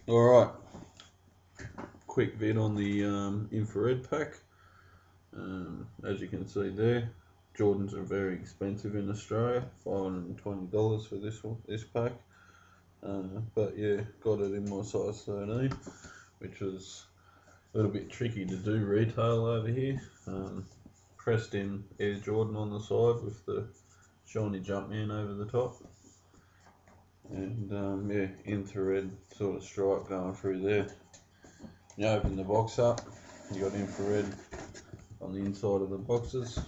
Alright, quick vid on the infrared pack. As you can see there, Jordans are very expensive in Australia, $520 for this pack. But yeah, got it in my size 13, which was a little bit tricky to do retail over here. Pressed in Air Jordan on the side with the shiny Jumpman over the top. And yeah, infrared sort of stripe going through there. You open the box up, you got infrared on the inside of the boxes.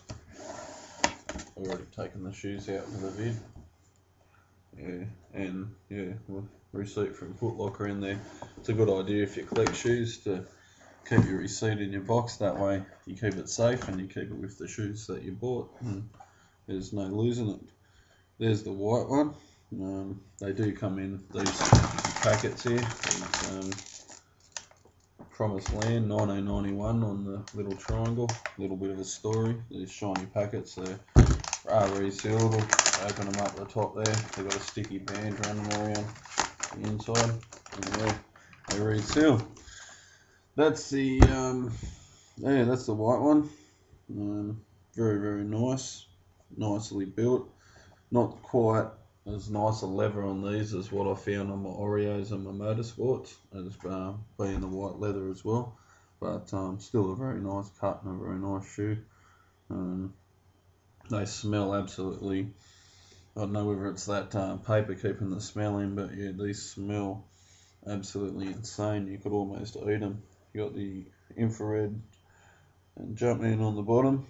I've already taken the shoes out for the vid. Yeah, and yeah, receipt from Foot Locker in there. It's a good idea if you collect shoes to keep your receipt in your box. That way you keep it safe and you keep it with the shoes that you bought. And there's no losing it. There's the white one. They do come in these packets here. Promised Land 1991 on the little triangle. A little bit of a story. These shiny packets, they're resealable. Open them up the top there. They've got a sticky band running around the inside. And yeah, they reseal. That's the yeah, that's the white one. Very, very nice. Nicely built. Not quite as nice a leather on these as what I found on my Oreos and my Motorsports, as being the white leather as well. But still a very nice cut and a very nice shoe. They smell absolutely, I don't know whether it's that paper keeping the smell in, but yeah, these smell absolutely insane. You could almost eat them. You got the infrared and Jumpman on the bottom.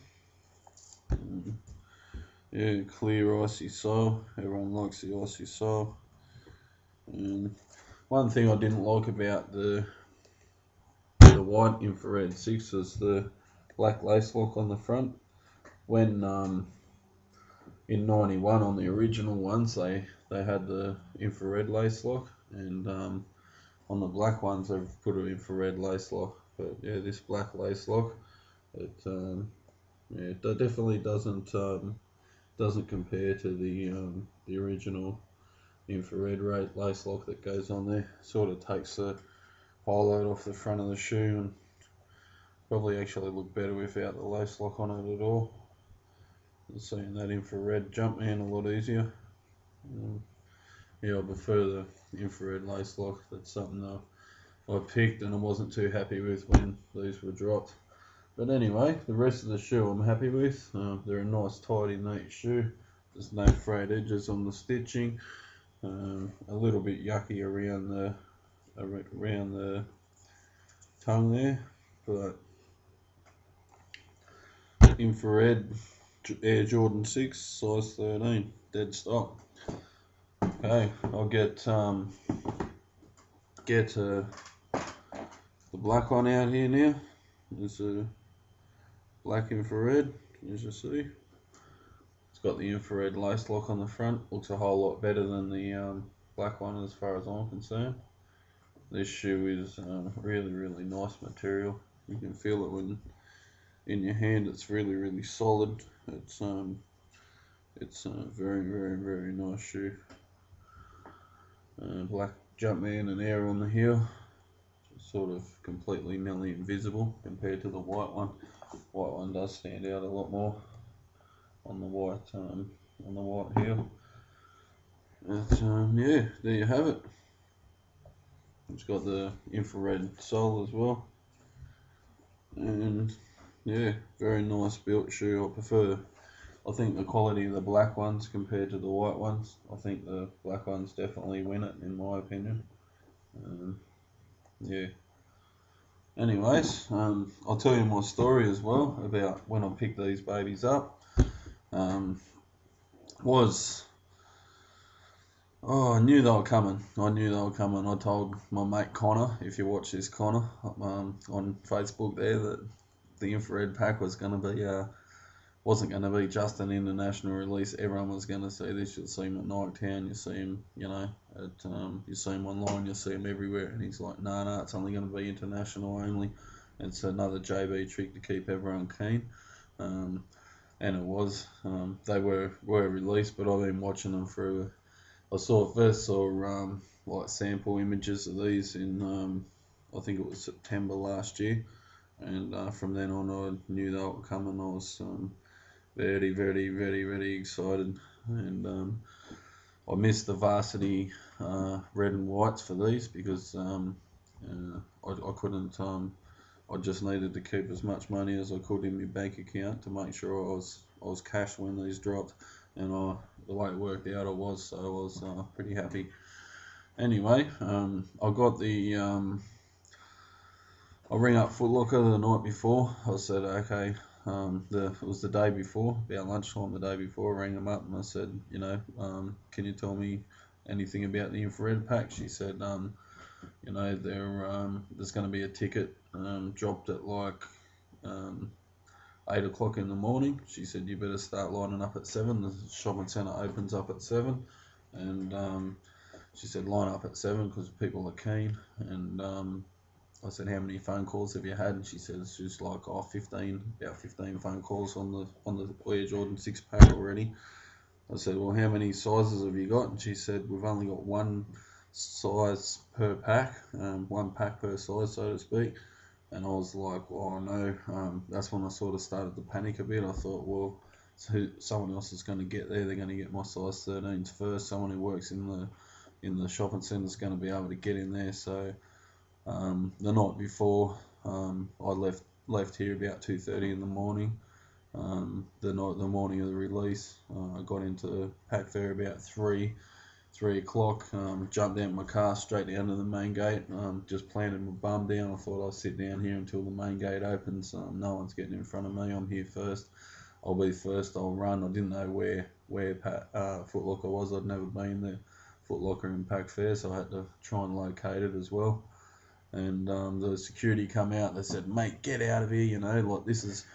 Yeah, clear icy sole. Everyone likes the icy sole. And one thing I didn't like about the white infrared 6 is the black lace lock on the front. When in 91 on the original ones they had the infrared lace lock, and on the black ones they've put an infrared lace lock. But yeah, this black lace lock, it definitely doesn't compare to the original infrared lace lock that goes on there. Sort of takes the highlight off the front of the shoe and probably actually look better without the lace lock on it at all. Seeing that infrared Jumpman a lot easier. Yeah, I prefer the infrared lace lock. That's something I picked and I wasn't too happy with when these were dropped. But anyway, the rest of the shoe I'm happy with. They're a nice, tidy, neat shoe. There's no frayed edges on the stitching. A little bit yucky around the tongue there, but infrared Air Jordan 6, size 13, dead stock. Okay, I'll get the black one out here now. There's a black infrared, as you see. It's got the infrared lace lock on the front. Looks a whole lot better than the black one as far as I'm concerned. This shoe is really, really nice material. You can feel it when in your hand. It's really, really solid. It's a very, very, very nice shoe. Black Jumpman and Air on the heel. Sort of completely nearly invisible compared to the white one. White one does stand out a lot more on the white heel. But yeah, there you have it. It's got the infrared sole as well, and yeah, very nice built shoe. I think the quality of the black ones compared to the white ones, I think the black ones definitely win it in my opinion. Yeah. Anyways, I'll tell you my story as well about when I picked these babies up. I knew they were coming. I told my mate Connor, if you watch this Connor, on Facebook there, that the infrared pack wasn't going to be just an international release. Everyone was going to see this. You'll see him at Nighttown, you see him, you see him online, you see him everywhere. And he's like, no, it's only going to be international only. It's another JB trick to keep everyone keen. And it was. They were released, but I've been watching them through. I first saw like sample images of these in I think it was September last year, and from then on I knew they were coming. I was very excited, and I missed the varsity red and whites for these because I couldn't. I just needed to keep as much money as I could in my bank account to make sure I was cash when these dropped, and the way it worked out, so I was pretty happy. Anyway, I got the I rang up Foot Locker the night before. I said, okay, it was the day before, about lunchtime the day before. I rang them up and I said, can you tell me anything about the infrared pack? She said, there's going to be a ticket dropped at like 8 o'clock in the morning. She said, you better start lining up at 7. The shopping centre opens up at 7. And she said, line up at 7 because people are keen. And I said, how many phone calls have you had? And she said, it's just like, 15 phone calls on the Air Jordan 6 pack already. I said, well, how many sizes have you got? And she said, we've only got one size per pack, one pack per size, so to speak. And I was like, well, no. That's when I sort of started to panic a bit. I thought, well, so someone else is going to get there. They're going to get my size 13s first. Someone who works in the shopping centre is going to be able to get in there. So the night before, I left here about 2:30 in the morning. The morning of the release, I got into Pack Fair about 3 o'clock. Jumped out of my car straight down to the main gate. Just planted my bum down. I thought I'll sit down here until the main gate opens. No one's getting in front of me. I'm here first. I'll be first. I'll run. I didn't know where Foot Locker was. I'd never been there. Foot Locker in Pack Fair, so I had to try and locate it as well. And the security come out. They said, mate, get out of here. Like this is,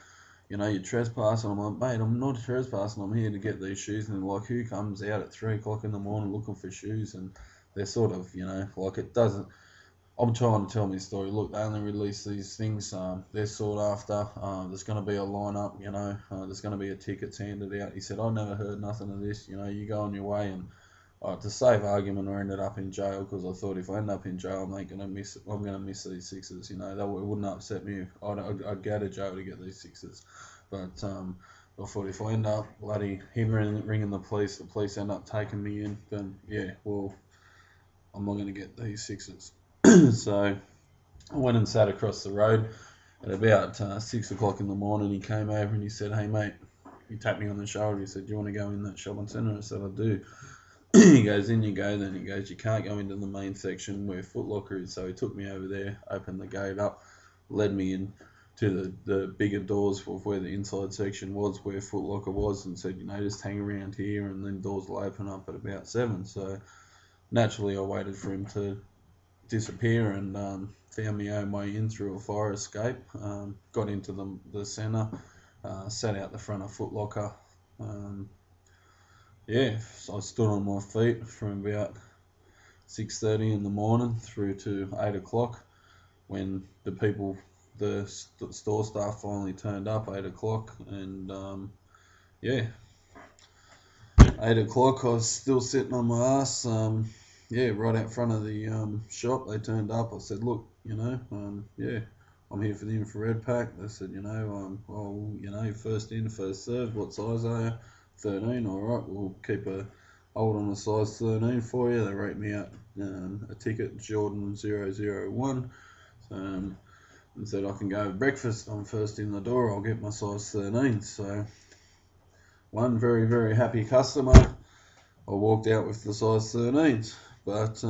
you're trespassing. I'm like, mate, I'm not trespassing. I'm here to get these shoes. And like, who comes out at 3 o'clock in the morning looking for shoes? And they're sort of, like it doesn't. I'm trying to tell my story. Look, they only release these things. They're sought after. There's going to be a lineup. There's going to be a tickets handed out. He said, I never heard nothing of this. You go on your way. And to save argument, I ended up in jail because I thought if I end up in jail, I'm going to miss these sixes. That wouldn't upset me. I'd go to jail to get these sixes. But I thought if I end up him ringing the police end up taking me in, then yeah, well, I'm not going to get these sixes. So I went and sat across the road. At about 6 o'clock in the morning, he came over and he said, hey mate, he tapped me on the shoulder. He said, do you want to go in that shopping centre? I said, I do. He goes, in you go. Then he goes, you can't go into the main section where Foot Locker is. So he took me over there, opened the gate up, led me in to the bigger doors of where the inside section was, where Foot Locker was, and said, just hang around here and then doors will open up at about 7. So naturally I waited for him to disappear and found my own way in through a fire escape. Got into the centre, sat out the front of Foot Locker. So I stood on my feet from about 6:30 in the morning through to 8 o'clock when the store staff finally turned up, 8 o'clock. And 8 o'clock I was still sitting on my ass. Right out front of the shop. They turned up. I said, look, I'm here for the infrared pack. They said, first in, first served. What size are you? 13. All right, we'll keep a hold on a size 13 for you. They rate me out a ticket, Jordan 001, and said I can go have breakfast. I'm first in the door. I'll get my size 13. So one very happy customer. I walked out with the size 13s, but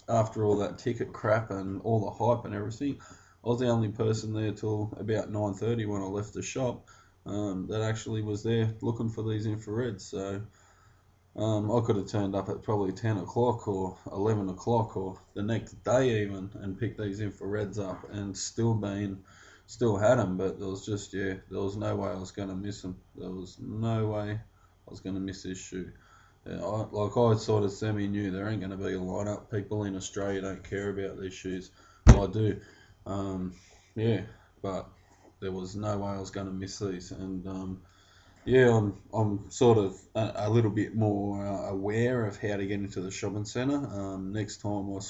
after all that ticket crap and all the hype and everything, I was the only person there till about 9:30 when I left the shop. That actually was there looking for these infrareds. So I could have turned up at probably 10 o'clock or 11 o'clock or the next day even and picked these infrareds up and still had them, but there was no way I was going to miss them. There was no way I was going to miss this shoe. Yeah, I sort of semi-knew there ain't going to be a lineup. People in Australia don't care about these shoes. I do. But there was no way I was going to miss these. And yeah, I'm sort of a little bit more aware of how to get into the shopping centre. Next time I